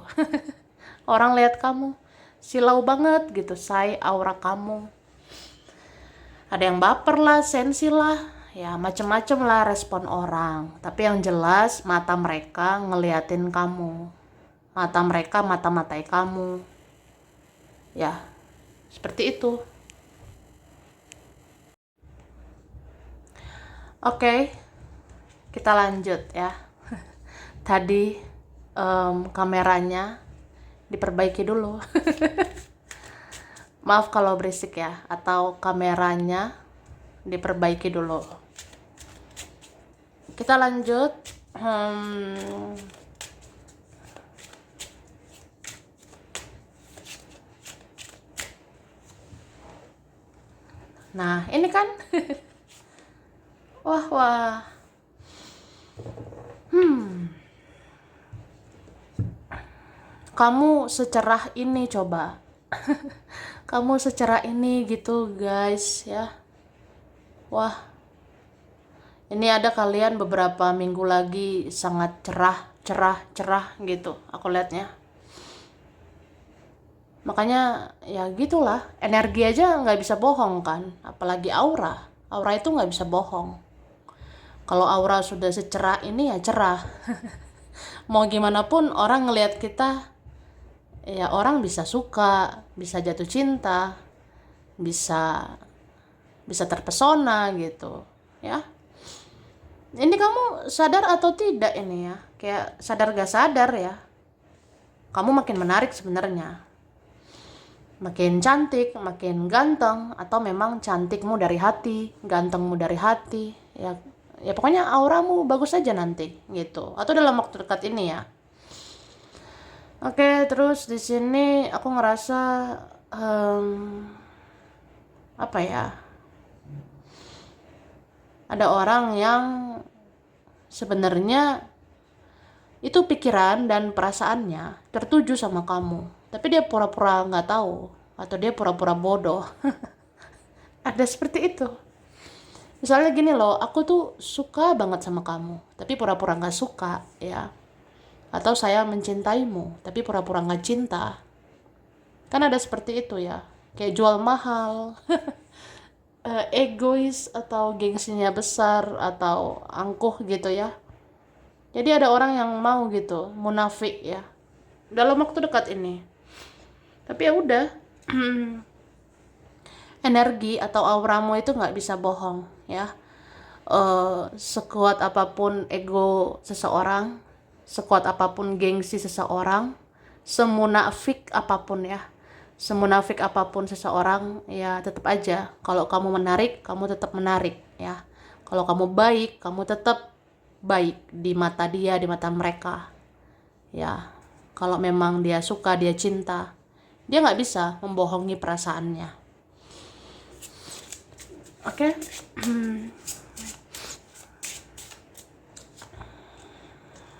Orang lihat kamu silau banget gitu, say aura kamu. Ada yang baper lah, sensi lah, ya macem-macem lah respon orang. Tapi yang jelas mata mereka ngeliatin kamu, mata mereka mata-matai kamu. Ya seperti itu. Oke, kita lanjut ya. Tadi kameranya diperbaiki dulu. Maaf kalau berisik ya, atau kameranya diperbaiki dulu. Kita lanjut. Nah, ini kan wah. Kamu secerah ini coba. Kamu secerah ini gitu guys ya. Wah. Ini ada kalian beberapa minggu lagi sangat cerah gitu. Aku lihatnya. Makanya ya gitulah. Energi aja nggak bisa bohong kan. Apalagi aura. Aura itu nggak bisa bohong. Kalau aura sudah secerah ini ya cerah. Mau gimana pun orang ngelihat kita, ya orang bisa suka, bisa jatuh cinta, bisa terpesona gitu ya. Ini kamu sadar atau tidak ini ya, kayak sadar gak sadar ya, kamu makin menarik sebenarnya, makin cantik, makin ganteng, atau memang cantikmu dari hati, gantengmu dari hati ya pokoknya auramu bagus aja nanti gitu, atau dalam waktu dekat ini ya. Oke, terus di sini aku ngerasa apa ya? Ada orang yang sebenarnya itu pikiran dan perasaannya tertuju sama kamu, tapi dia pura-pura nggak tahu atau dia pura-pura bodoh. Ada seperti itu. Misalnya gini loh, aku tuh suka banget sama kamu, tapi pura-pura nggak suka ya. Atau saya mencintaimu, tapi pura-pura nggak cinta. Kan ada seperti itu ya, kayak jual mahal. egois atau gengsinya besar atau angkuh gitu ya. Jadi ada orang yang mau gitu, munafik ya, dalam waktu dekat ini. Tapi ya udah, energi atau auramu itu nggak bisa bohong ya. Sekuat apapun ego seseorang, sekuat apapun gengsi seseorang, semunafik apapun seseorang, ya tetap aja kalau kamu menarik, kamu tetap menarik ya. Kalau kamu baik, kamu tetap baik di mata dia, di mata mereka ya. Kalau memang dia suka, dia cinta, dia nggak bisa membohongi perasaannya. Oke.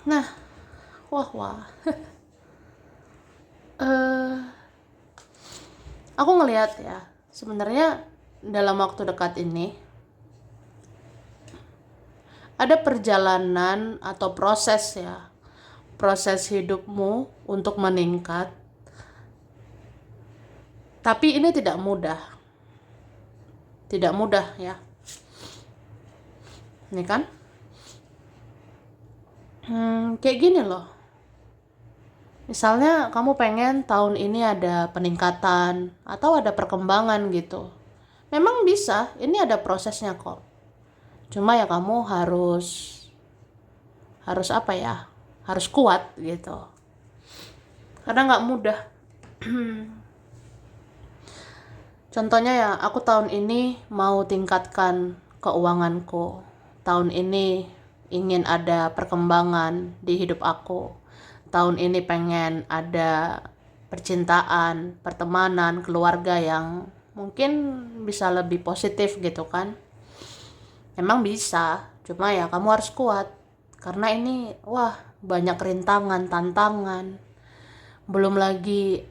Nah, wah. eh aku ngelihat ya, sebenarnya dalam waktu dekat ini ada perjalanan atau proses ya, proses hidupmu untuk meningkat. Tapi ini tidak mudah, tidak mudah ya. Ini kan, kayak gini loh. Misalnya kamu pengen tahun ini ada peningkatan atau ada perkembangan gitu. Memang bisa, ini ada prosesnya kok. Cuma ya kamu harus apa ya? Harus kuat gitu. Karena nggak mudah. Contohnya ya, aku tahun ini mau tingkatkan keuanganku. Tahun ini ingin ada perkembangan di hidup aku. Tahun ini pengen ada percintaan, pertemanan, keluarga yang mungkin bisa lebih positif gitu kan. Emang bisa, cuma ya kamu harus kuat. Karena ini, wah, banyak rintangan, tantangan. Belum lagi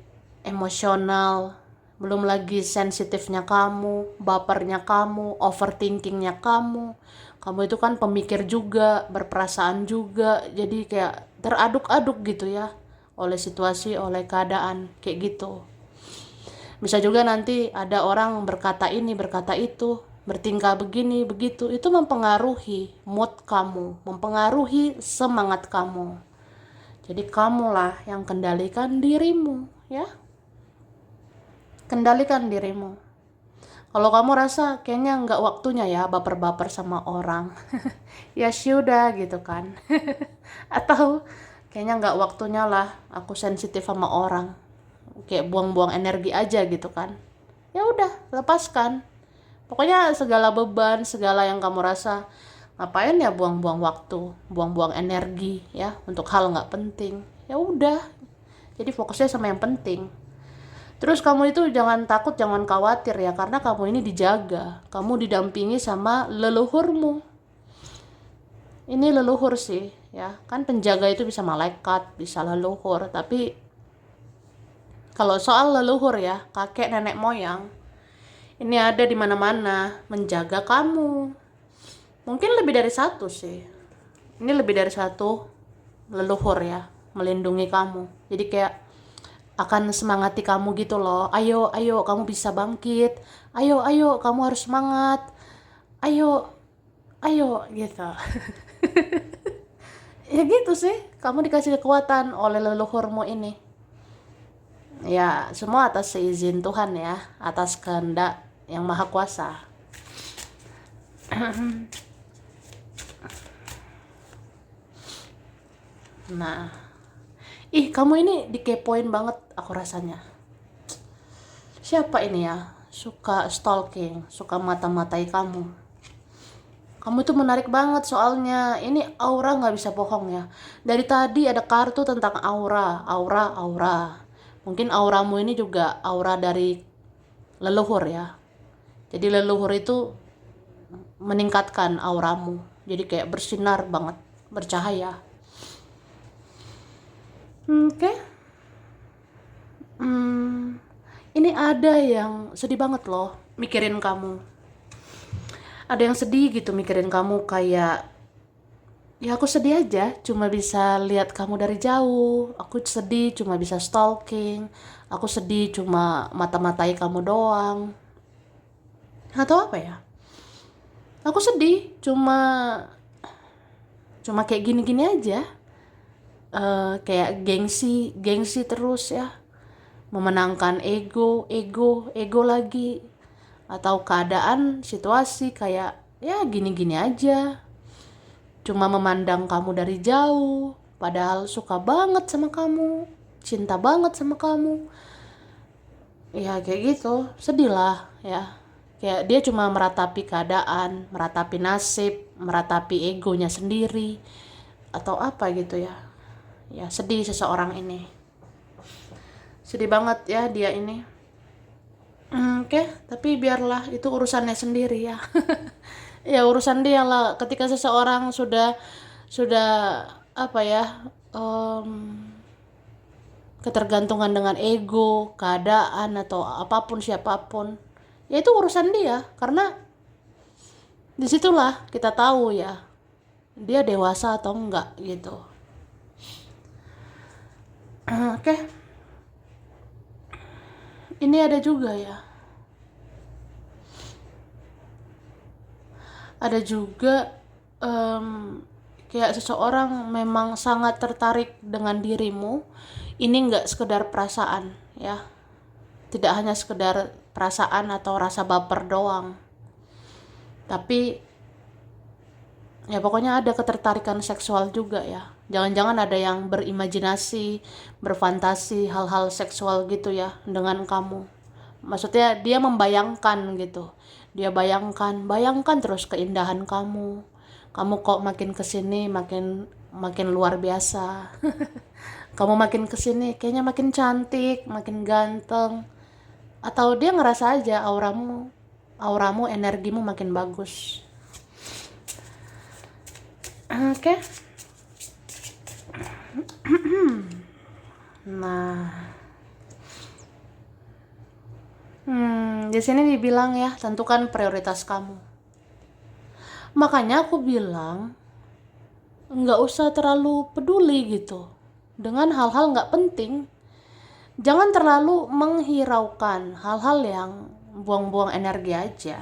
emosional, belum lagi sensitifnya kamu, bapernya kamu, overthinkingnya kamu. Kamu itu kan pemikir juga, berperasaan juga, jadi kayak teraduk-aduk gitu ya, oleh situasi, oleh keadaan, kayak gitu. Bisa juga nanti ada orang berkata ini, berkata itu, bertingkah begini, begitu. Itu mempengaruhi mood kamu, mempengaruhi semangat kamu. Jadi kamulah yang kendalikan dirimu ya. Kendalikan dirimu. Kalau kamu rasa kayaknya nggak waktunya ya baper-baper sama orang, ya sudah gitu kan. Atau kayaknya nggak waktunya lah aku sensitif sama orang, kayak buang-buang energi aja gitu kan. Ya udah, lepaskan. Pokoknya segala beban, segala yang kamu rasa, ngapain ya buang-buang waktu, buang-buang energi ya untuk hal nggak penting. Ya udah, jadi fokusnya sama yang penting. Terus kamu itu jangan takut, jangan khawatir ya, karena kamu ini dijaga. Kamu didampingi sama leluhurmu. Ini leluhur sih, ya. Kan penjaga itu bisa malaikat, bisa leluhur. Tapi kalau soal leluhur ya, kakek nenek moyang, ini ada di mana-mana menjaga kamu. Mungkin lebih dari satu sih. Ini lebih dari satu leluhur ya, melindungi kamu. Jadi kayak akan semangati kamu gitu loh. Ayo, ayo, kamu bisa bangkit. Ayo, ayo, kamu harus semangat. Ayo, ayo, gitu. Ya gitu sih, kamu dikasih kekuatan oleh leluhurmu ini. Ya, semua atas seizin Tuhan ya, atas kehendak yang maha kuasa. Nah, kamu ini dikepoin banget aku rasanya. Siapa ini ya? Suka stalking, suka mata-matai kamu. Kamu tuh menarik banget soalnya. Ini aura nggak bisa bohong ya. Dari tadi ada kartu tentang aura, aura, aura. Mungkin auramu ini juga aura dari leluhur ya. Jadi leluhur itu meningkatkan auramu. Jadi kayak bersinar banget, bercahaya. Oke. Ini ada yang sedih banget loh mikirin kamu. Ada yang sedih gitu mikirin kamu, kayak ya aku sedih aja cuma bisa lihat kamu dari jauh. Aku sedih cuma bisa stalking. Aku sedih cuma mata-matai kamu doang. atau apa ya, aku sedih cuma kayak gini-gini aja. Kayak gengsi terus ya, memenangkan ego lagi, atau keadaan situasi kayak ya gini-gini aja, cuma memandang kamu dari jauh padahal suka banget sama kamu, cinta banget sama kamu. Ya kayak gitu, sedih lah ya. Kayak dia cuma meratapi keadaan, meratapi nasib, meratapi egonya sendiri, atau apa gitu ya. Ya sedih seseorang ini. Sedih banget ya dia ini. Oke, tapi biarlah itu urusannya sendiri ya. Ya urusan dia lah. Ketika seseorang sudah apa ya, ketergantungan dengan ego, keadaan atau apapun siapapun, ya itu urusan dia. Karena disitulah kita tahu ya dia dewasa atau enggak gitu. Oke, ini ada juga ya. Ada juga kayak seseorang memang sangat tertarik dengan dirimu. Ini nggak sekedar perasaan ya, tidak hanya sekedar perasaan atau rasa baper doang, tapi ya pokoknya ada ketertarikan seksual juga ya. Jangan-jangan ada yang berimajinasi, berfantasi hal-hal seksual gitu ya dengan kamu. Maksudnya dia membayangkan gitu. Dia bayangkan terus keindahan kamu. Kamu kok makin kesini makin luar biasa. Kamu makin kesini kayaknya makin cantik, makin ganteng. Atau dia ngerasa aja auramu, energimu makin bagus. Oke. Nah, di sini dibilang ya, tentukan prioritas kamu. Makanya aku bilang, nggak usah terlalu peduli gitu dengan hal-hal nggak penting. Jangan terlalu menghiraukan hal-hal yang buang-buang energi aja.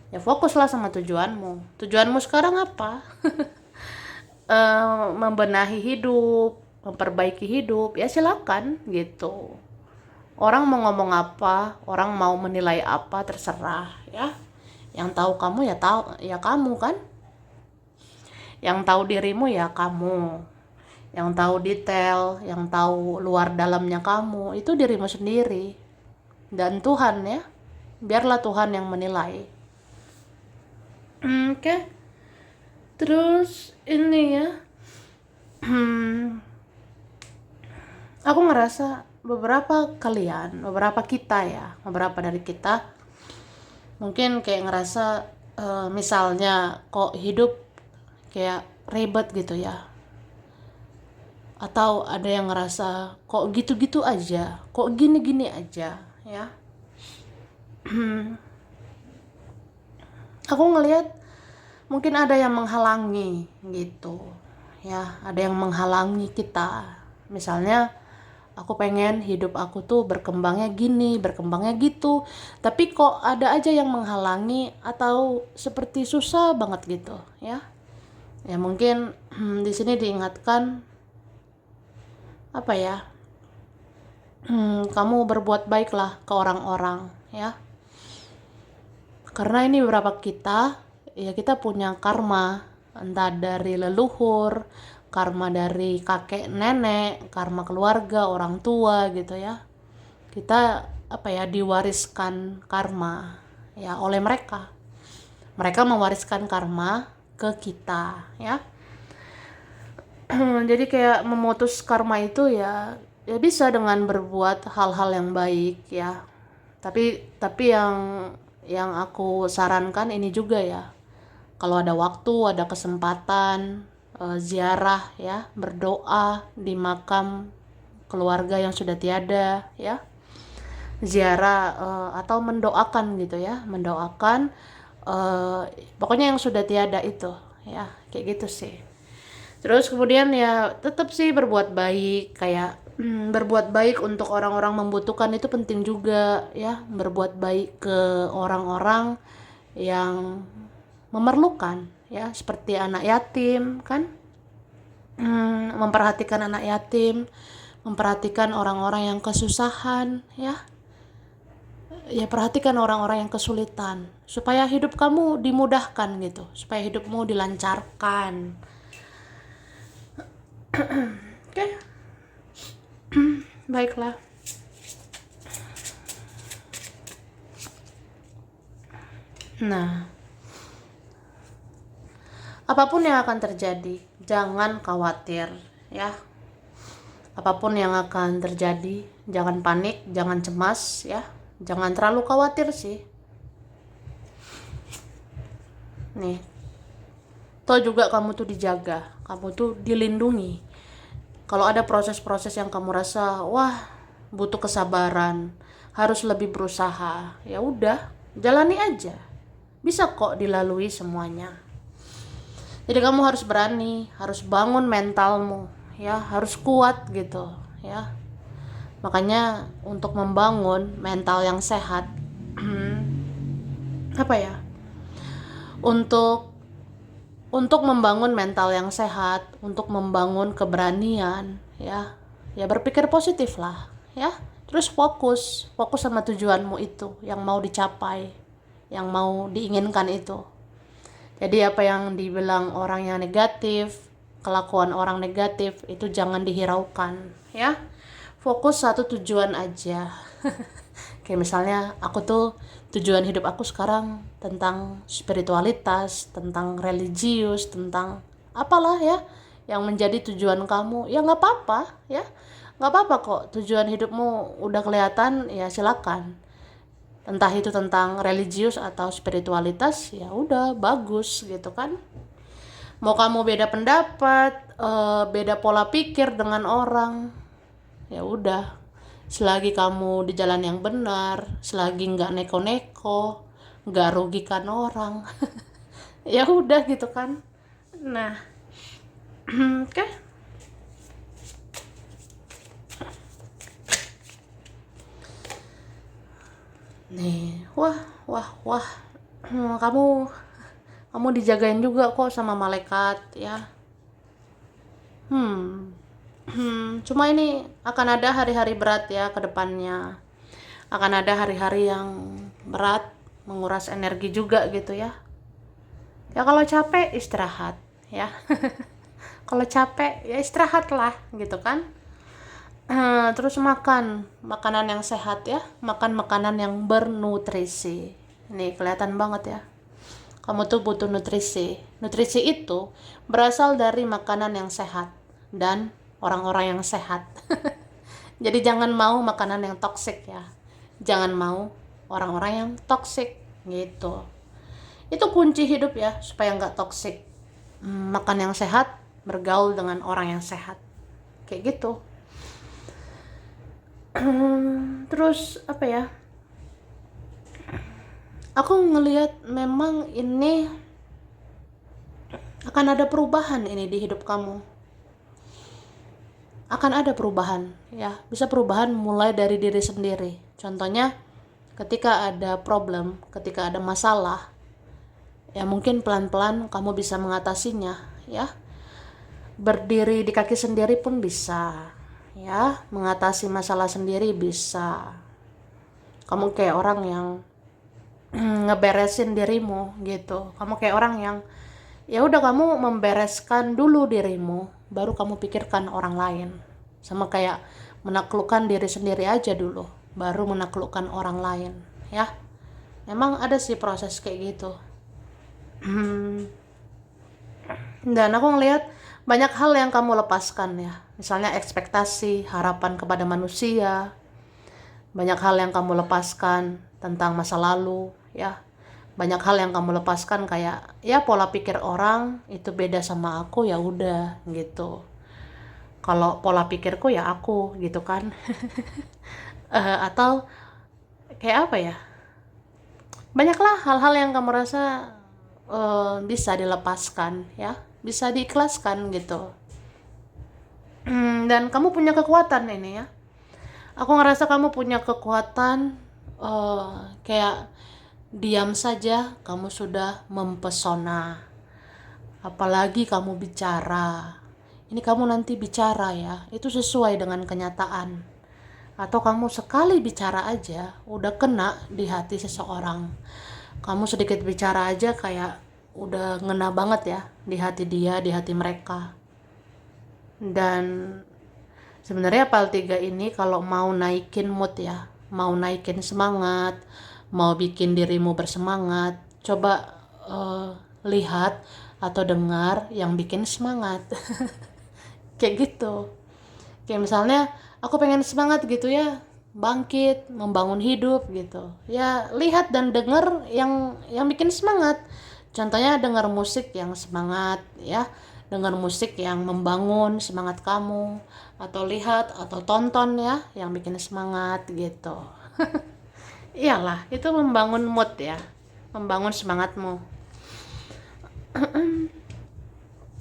Ya fokuslah sama tujuanmu. Tujuanmu sekarang apa? Membenahi hidup, memperbaiki hidup, ya silakan gitu. Orang mau ngomong apa, orang mau menilai apa, terserah ya. Yang tahu kamu ya tahu ya kamu kan. Yang tahu dirimu ya kamu. Yang tahu detail, yang tahu luar dalamnya kamu, itu dirimu sendiri. Dan Tuhan ya. Biarlah Tuhan yang menilai. Oke. Terus ini ya. Aku ngerasa beberapa dari kita mungkin kayak ngerasa misalnya kok hidup kayak ribet gitu ya, atau ada yang ngerasa kok gitu-gitu aja, kok gini-gini aja ya. Aku ngelihat mungkin ada yang menghalangi gitu ya, ada yang menghalangi kita. Misalnya aku pengen hidup aku tuh berkembangnya gini, berkembangnya gitu, tapi kok ada aja yang menghalangi atau seperti susah banget gitu ya. Ya mungkin di sini diingatkan apa ya, kamu berbuat baiklah ke orang-orang ya, karena ini beberapa kita ya, kita punya karma entah dari leluhur, karma dari kakek nenek, karma keluarga, orang tua gitu ya. Kita apa ya, diwariskan karma ya oleh mereka. Mereka mewariskan karma ke kita ya. Jadi kayak memutus karma itu ya bisa dengan berbuat hal-hal yang baik ya. Tapi yang aku sarankan ini juga ya. Kalau ada waktu, ada kesempatan, ziarah ya, berdoa di makam keluarga yang sudah tiada ya. Ziarah atau mendoakan gitu ya, mendoakan pokoknya yang sudah tiada itu ya, kayak gitu sih. Terus kemudian ya tetap sih berbuat baik, kayak berbuat baik untuk orang-orang membutuhkan itu penting juga ya, berbuat baik ke orang-orang yang memerlukan ya, seperti anak yatim kan. Memperhatikan anak yatim, memperhatikan orang-orang yang kesusahan ya. Ya, perhatikan orang-orang yang kesulitan supaya hidup kamu dimudahkan gitu, supaya hidupmu dilancarkan. Oke, baiklah. Nah, apapun yang akan terjadi, jangan khawatir ya. Apapun yang akan terjadi, jangan panik, jangan cemas ya. Jangan terlalu khawatir sih. Nih, toh juga kamu tuh dijaga, kamu tuh dilindungi. Kalau ada proses-proses yang kamu rasa, wah, butuh kesabaran, harus lebih berusaha, ya udah, jalani aja. Bisa kok dilalui semuanya. Jadi kamu harus berani, harus bangun mentalmu, ya, harus kuat gitu, ya. Makanya untuk membangun mental yang sehat, apa ya? Untuk membangun mental yang sehat, untuk membangun keberanian, ya berpikir positif lah, ya. Terus fokus sama tujuanmu itu, yang mau dicapai, yang mau diinginkan itu. Jadi apa yang dibilang orang yang negatif, kelakuan orang negatif itu jangan dihiraukan, ya. Fokus satu tujuan aja. Kayak misalnya aku tuh tujuan hidup aku sekarang tentang spiritualitas, tentang religius, tentang apalah ya yang menjadi tujuan kamu. Ya nggak apa-apa ya, nggak apa-apa kok, tujuan hidupmu udah kelihatan, ya silakan. Entah itu tentang religius atau spiritualitas, ya udah bagus gitu kan. Mau kamu beda pendapat, beda pola pikir dengan orang, ya udah, selagi kamu di jalan yang benar, selagi nggak neko-neko, nggak rugikan orang, ya udah gitu kan. Nah, oke. Nih, wah, kamu dijagain juga kok sama malaikat ya. Cuma ini akan ada hari-hari berat ya ke depannya. Akan ada hari-hari yang berat, menguras energi juga gitu ya. Ya kalau capek istirahat ya. Kalau capek ya istirahatlah gitu kan. Terus makan makanan yang sehat ya, makan makanan yang bernutrisi. Ini kelihatan banget ya. Kamu tuh butuh nutrisi. Nutrisi itu berasal dari makanan yang sehat dan orang-orang yang sehat. Jadi jangan mau makanan yang toksik ya. Jangan mau orang-orang yang toksik gitu. Itu kunci hidup ya, supaya nggak toksik. Makan yang sehat, bergaul dengan orang yang sehat. Kayak gitu. Terus apa ya? Aku ngelihat memang ini akan ada perubahan ini di hidup kamu. Akan ada perubahan ya, bisa perubahan mulai dari diri sendiri. Contohnya ketika ada problem, ketika ada masalah, ya mungkin pelan-pelan kamu bisa mengatasinya ya. Berdiri di kaki sendiri pun bisa ya, mengatasi masalah sendiri bisa. Kamu kayak orang yang ngeberesin dirimu gitu. Kamu kayak orang yang ya udah, kamu membereskan dulu dirimu, baru kamu pikirkan orang lain. Sama kayak menaklukkan diri sendiri aja dulu, baru menaklukkan orang lain ya. Memang ada sih proses kayak gitu. Dan aku ngelihat banyak hal yang kamu lepaskan ya, misalnya ekspektasi, harapan kepada manusia. Banyak hal yang kamu lepaskan tentang masa lalu ya. Banyak hal yang kamu lepaskan kayak ya pola pikir orang itu beda sama aku, ya udah gitu. Kalau pola pikirku ya aku gitu kan. Atau kayak apa ya? Banyaklah hal-hal yang kamu rasa bisa dilepaskan ya, bisa diikhlaskan gitu. Dan kamu punya kekuatan ini ya. Aku ngerasa kamu punya kekuatan, kayak diam saja kamu sudah mempesona. Apalagi kamu bicara. Ini kamu nanti bicara ya, itu sesuai dengan kenyataan. Atau kamu sekali bicara aja udah kena di hati seseorang. Kamu sedikit bicara aja kayak udah ngena banget ya di hati dia, di hati mereka. Dan sebenarnya PAL 3 ini kalau mau naikin mood ya, mau naikin semangat, mau bikin dirimu bersemangat, coba lihat atau dengar yang bikin semangat. Kayak gitu. Kayak misalnya aku pengen semangat gitu ya, bangkit, membangun hidup gitu. Ya lihat dan dengar yang bikin semangat. Contohnya dengar musik yang semangat ya, dengar musik yang membangun semangat kamu, atau lihat atau tonton ya yang bikin semangat gitu. Iyalah, itu membangun mood ya, membangun semangatmu.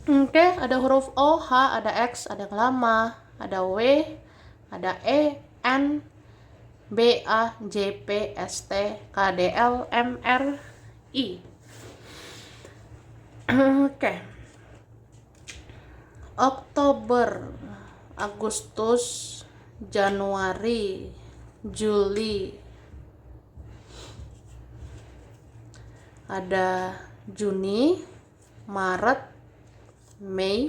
Oke, ada huruf O, H, ada X, ada lama, ada W, ada E, N, B, A, J, P, S, T, K, D, L, M, R, I. Oke. Oktober, Agustus, Januari, Juli, ada Juni, Maret, Mei,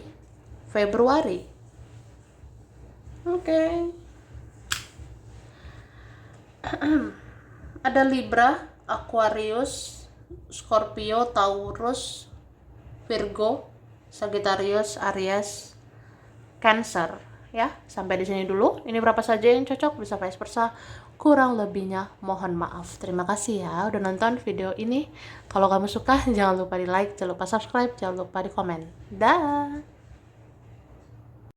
Februari. Oke. Ada Libra, Aquarius, Scorpio, Taurus, Virgo, Sagittarius, Aries, Cancer. Ya, sampai di sini dulu. Ini berapa saja yang cocok, bisa vice versa. Kurang lebihnya mohon maaf. Terima kasih ya udah nonton video ini. Kalau kamu suka jangan lupa di like, jangan lupa subscribe, jangan lupa di komen. Dah.